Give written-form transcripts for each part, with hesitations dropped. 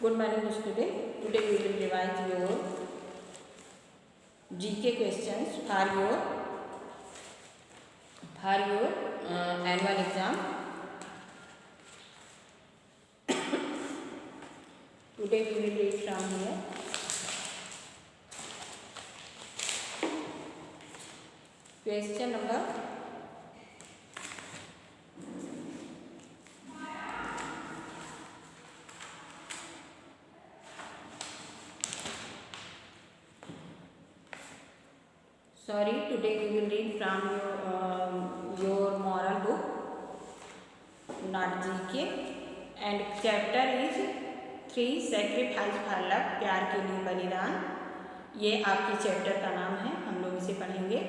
Good morning student. Today we will revise your GK questions for your annual exam. Today we will read from here. Question number today we will read from your moral book, not GK, and chapter is 3 sacrifice for love, प्यार के लिए बलिदान. ये आपके chapter का नाम है. हम लोग इसे पढ़ेंगे.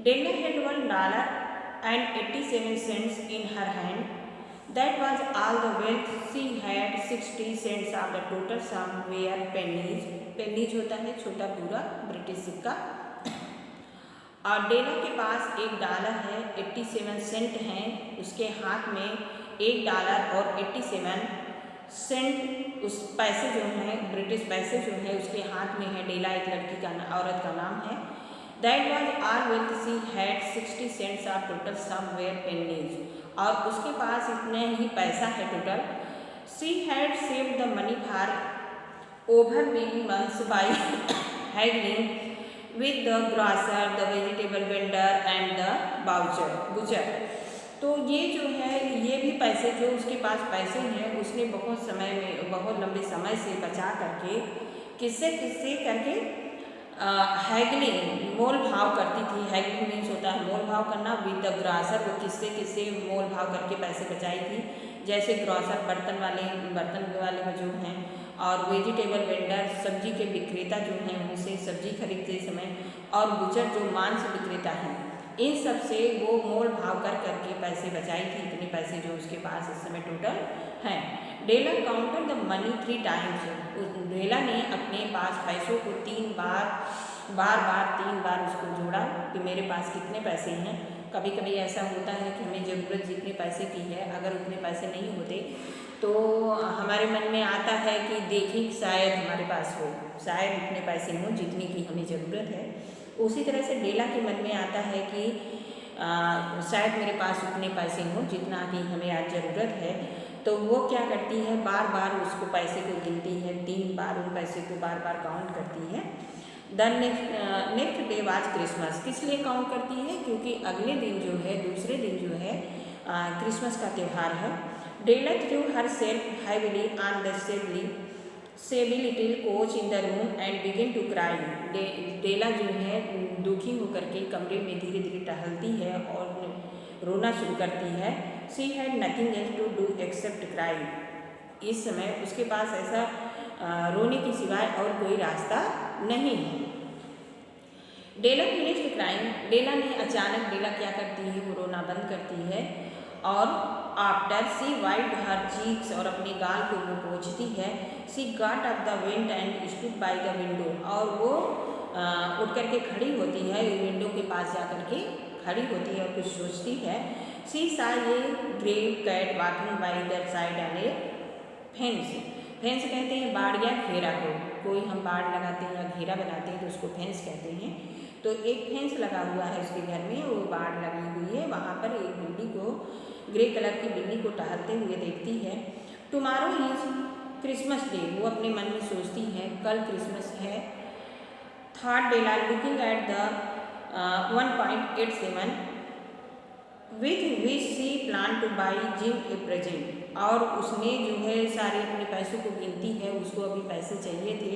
Della had $1.87 in her hand. That was all the wealth she had. 60 cents of the total sum were pennies. pennies होता है छोटा पूरा ब्रिटिश सिक्का. और डेला के पास $1 है, 87 सेंट हैं. उसके हाथ में $1 और 87 सेंट उस पैसे जो हैं ब्रिटिश पैसे जो है उसके हाथ में है. डेला एक लड़की का औरत का नाम है. That was her wealth she had 60 cents of total some were pennies. और उसके पास इतने ही पैसा है total. She had saved the money for over many months by haggling with the grocer, the vegetable vendor and the butcher. तो ये जो है ये भी पैसे जो उसके पास पैसे हैं उसने बहुत लंबे समय से बचा करके किससे करके हैगलिंग मोल भाव करती थी. हैगलिंग मीन्स होता है मोल भाव करना. विद द ग्रासर वो किससे मोल भाव करके पैसे बचाई थी. जैसे ग्रासर बर्तन वाले जो हैं, और वेजिटेबल वेंडर सब्जी के विक्रेता जो हैं उनसे सब्जी खरीदते समय, और बुचर जो मांस विक्रेता हैं, इन सब से वो मोल भाव करके पैसे बचाई थी. इतने पैसे जो उसके पास इस समय टोटल हैं. डेला काउंटेड द मनी 3 टाइम्स. डेला ने अपने पास पैसों को 3 बार उसको जोड़ा कि मेरे पास कितने पैसे हैं. कभी कभी ऐसा होता है कि हमें ज़रूरत जितने पैसे की है, अगर उतने पैसे नहीं होते तो हमारे मन में आता है कि देखें शायद हमारे पास हो, शायद इतने पैसे हों जितने की हमें ज़रूरत है. उसी तरह से डेला के मन में आता है कि शायद मेरे पास उतने पैसे हों जितना कि हमें आज ज़रूरत है. तो वो क्या करती है, बार बार उसको पैसे को गिनती है. 3 बार उन पैसे को बार काउंट करती है. The next day was Christmas. किस लिए काउंट करती है? क्योंकि अगले दिन जो है, दूसरे दिन जो है क्रिसमस का त्यौहार है. Della through her self heavily on the shabby little couch in the room and begin to cry. Della जो है दुखी होकर के कमरे में धीरे धीरे टहलती है और रोना शुरू करती है. She had nothing else to do except cry. इस समय उसके पास ऐसा रोने के सिवाय और कोई रास्ता नहीं है. डेला फिनिश्ड क्राइंग. डेला क्या करती है, वो रोना बंद करती है. और after she wiped her cheeks, और अपने गाल को वो पोंछती है. She got up the went and stood by the window. और वो उठ करके खड़ी होती है, विंडो के पास जा करके खड़ी होती है और कुछ सोचती है. She saw a grey cat walking by the side and a fence. Fence कहते हैं बाड़ या घेरा को. कोई हम बाड़ लगाते हैं या घेरा बनाते हैं तो उसको फेंस कहते हैं. तो एक फेंस लगा हुआ है उसके घर में, वो बाड़ लगी हुई है. वहाँ पर एक बिल्ली को, ग्रे कलर की बिल्ली को टहलते हुए देखती है. Tomorrow is Christmas day. वो अपने मन में सोचती है कल क्रिसमस है. Thought Della looking at the 1.87 with which she plan to buy Jim a present. और उसने जो है सारे अपने पैसों को गिनती है. उसको अभी पैसे चाहिए थे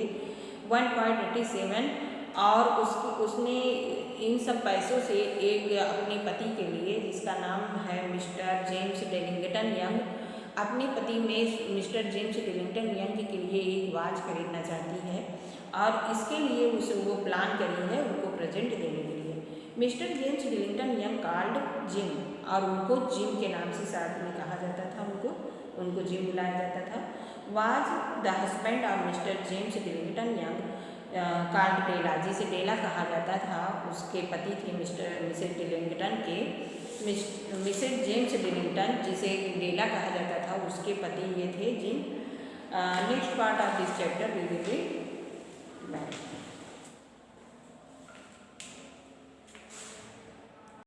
1.87, और उसने इन सब पैसों से एक अपने पति के लिए, जिसका नाम है मिस्टर जेम्स डेलिंगटन यंग, अपने पति में मिस्टर जेम्स डेलिंगटन यंग के लिए एक वॉच खरीदना चाहती है. और इसके लिए वो प्लान करी है उनको प्रेजेंट देने के लिए. Mister James Dillingham Young called Jim, और उनको जिम के नाम से साथ में कहा जाता था. उनको जिम बुलाया जाता था. Was the husband of mister James Dillingham Young called Della. जिसे डेला कहा जाता था उसके पति थे मिसेज डेलिंगटन के. मिसेज जेम्स डेलिंगटन जिसे डेला कहा जाता था उसके पति ये थे gym. next part of this chapter we will read. Bye.